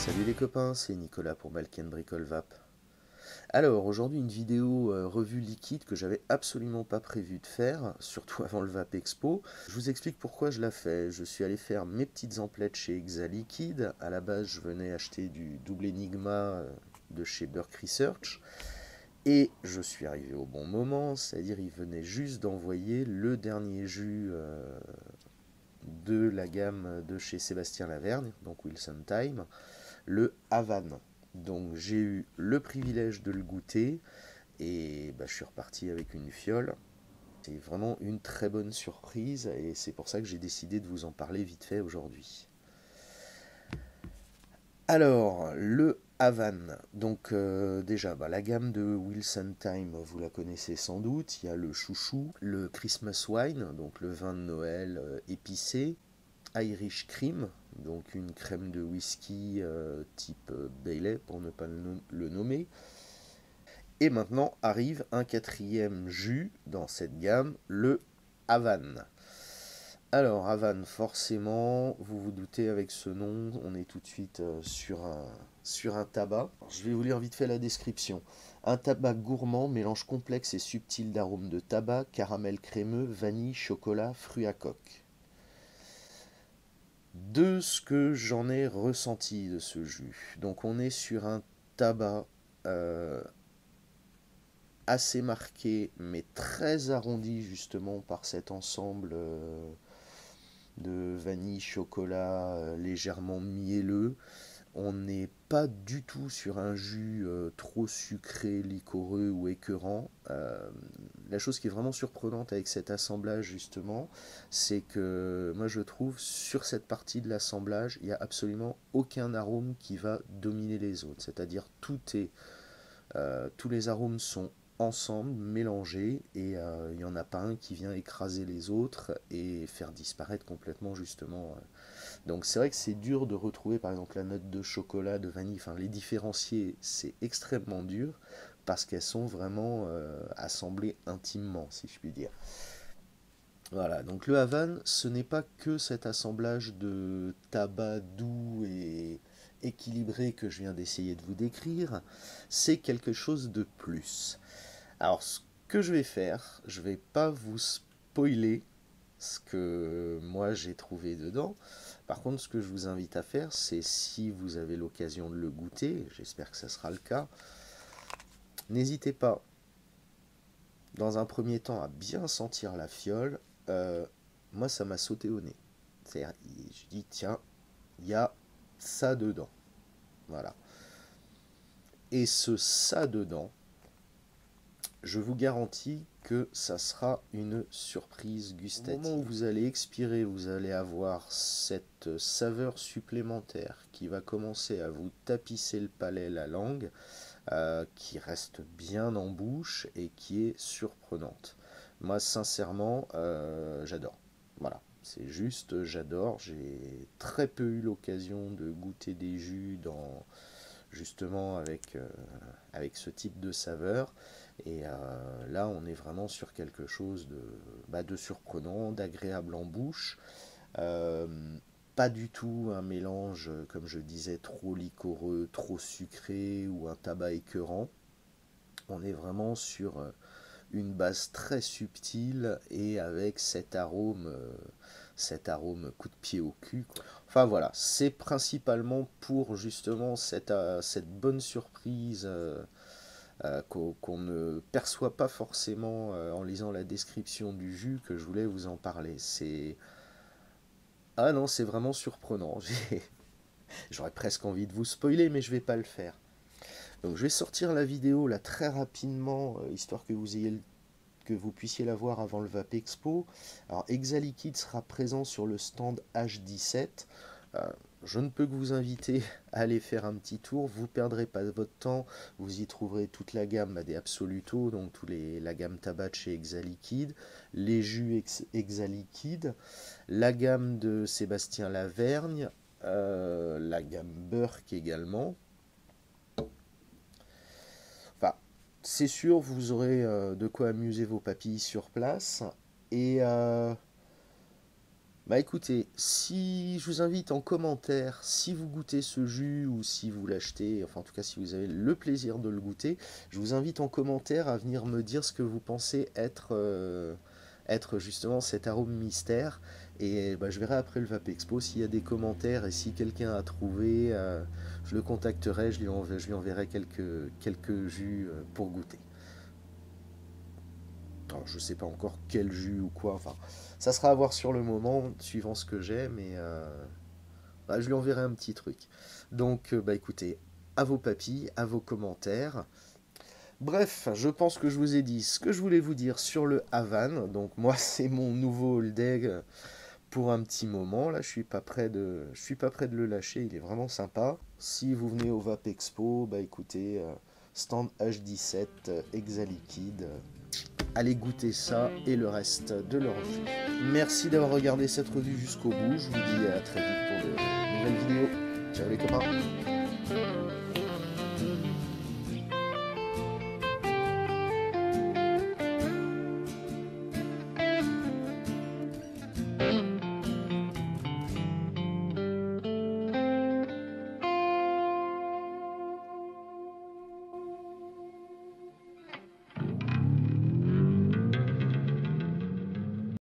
Salut les copains, c'est Nicolas pour Balken Bricole Vap. Alors aujourd'hui une vidéo revue liquide que j'avais absolument pas prévu de faire, surtout avant le Vap Expo. Je vous explique pourquoi je la fais. Je suis allé faire mes petites emplettes chez Exa Liquide. À la base je venais acheter du double Enigma de chez Burke Research. Et je suis arrivé au bon moment, c'est-à-dire il venait juste d'envoyer le dernier jus de la gamme de chez Sébastien Lavergne, donc Wilson Time, le Havane. Donc j'ai eu le privilège de le goûter et je suis reparti avec une fiole. C'est vraiment une très bonne surprise et c'est pour ça que j'ai décidé de vous en parler vite fait aujourd'hui. Alors, le Havane. Donc déjà, la gamme de Wilson Time, vous la connaissez sans doute. Il y a le chouchou, le Christmas Wine, donc le vin de Noël épicé, Irish Cream, donc une crème de whisky type Bailey pour ne pas le nommer. Et maintenant arrive un quatrième jus dans cette gamme, le Havane. Alors Havane, forcément, vous vous doutez avec ce nom, on est tout de suite sur un tabac. Je vais vous lire vite fait la description. Un tabac gourmand, mélange complexe et subtil d'arômes de tabac, caramel crémeux, vanille, chocolat, fruits à coque. De ce que j'en ai ressenti de ce jus. Donc on est sur un tabac assez marqué, mais très arrondi justement par cet ensemble de vanille, chocolat légèrement mielleux. On n'est pas du tout sur un jus trop sucré, liquoreux ou écœurant. La chose qui est vraiment surprenante avec cet assemblage justement, c'est que moi je trouve sur cette partie de l'assemblage, il n'y a absolument aucun arôme qui va dominer les autres. C'est-à-dire tous les arômes sont ensemble, mélangés, et il n'y en a pas un qui vient écraser les autres et faire disparaître complètement justement. Donc c'est vrai que c'est dur de retrouver par exemple la note de chocolat, de vanille, enfin les différencier, c'est extrêmement dur parce qu'elles sont vraiment assemblées intimement, si je puis dire. Voilà, donc le Havane, ce n'est pas que cet assemblage de tabac doux et équilibré que je viens d'essayer de vous décrire, c'est quelque chose de plus. Alors ce que je vais faire, je vais pas vous spoiler ce que moi j'ai trouvé dedans. Par contre, ce que je vous invite à faire, c'est si vous avez l'occasion de le goûter, j'espère que ça sera le cas, n'hésitez pas dans un premier temps à bien sentir la fiole. Euh, Moi, ça m'a sauté au nez. C'est-à-dire, je dis, tiens, il y a ça dedans. Voilà. Et ce ça dedans, je vous garantis que ça sera une surprise gustative. Au moment où vous allez expirer, vous allez avoir cette saveur supplémentaire qui va commencer à vous tapisser le palais, la langue, qui reste bien en bouche et qui est surprenante. Moi, sincèrement, j'adore. Voilà, c'est juste, j'adore. J'ai très peu eu l'occasion de goûter des jus justement avec ce type de saveur. Et là, on est vraiment sur quelque chose de surprenant, d'agréable en bouche. Euh, Pas du tout un mélange, comme je disais, trop liquoreux, trop sucré ou un tabac écœurant. On est vraiment sur une base très subtile et avec cet arôme coup de pied au cul, quoi. Enfin voilà, c'est principalement pour justement cette bonne surprise qu'on ne perçoit pas forcément en lisant la description du jus que je voulais vous en parler. Ah non, c'est vraiment surprenant. J'aurais presque envie de vous spoiler, mais je vais pas le faire. Donc je vais sortir la vidéo là très rapidement, histoire que vous puissiez la voir avant le Vap Expo. Alors Exaliquide sera présent sur le stand H17. Euh, je ne peux que vous inviter à aller faire un petit tour. Vous ne perdrez pas votre temps. Vous y trouverez toute la gamme des Absoluto, donc la gamme tabac chez Exaliquide, les jus Exaliquide, la gamme de Sébastien Lavergne, la gamme Burke également. Enfin, c'est sûr, vous aurez de quoi amuser vos papilles sur place. Et Bah écoutez, si je vous invite en commentaire, si vous goûtez ce jus ou si vous l'achetez, enfin en tout cas si vous avez le plaisir de le goûter, je vous invite en commentaire à venir me dire ce que vous pensez être justement cet arôme mystère. Et bah, je verrai après le Vape Expo s'il y a des commentaires et si quelqu'un a trouvé, je le contacterai, je lui enverrai quelques jus pour goûter. Alors, je sais pas encore quel jus ou quoi, enfin, ça sera à voir sur le moment, suivant ce que j'ai, mais bah, je lui enverrai un petit truc. Donc, bah écoutez, à vos papilles, à vos commentaires. Bref, je pense que je vous ai dit ce que je voulais vous dire sur le Havane. Donc, moi, c'est mon nouveau Holdeg pour un petit moment. Là, je suis pas prêt de le lâcher, il est vraiment sympa. Si vous venez au Vape Expo, bah écoutez, stand H17, Exaliquide. Allez goûter ça et le reste de leur vie. Merci d'avoir regardé cette revue jusqu'au bout. Je vous dis à très vite pour de nouvelles vidéos. Ciao les copains.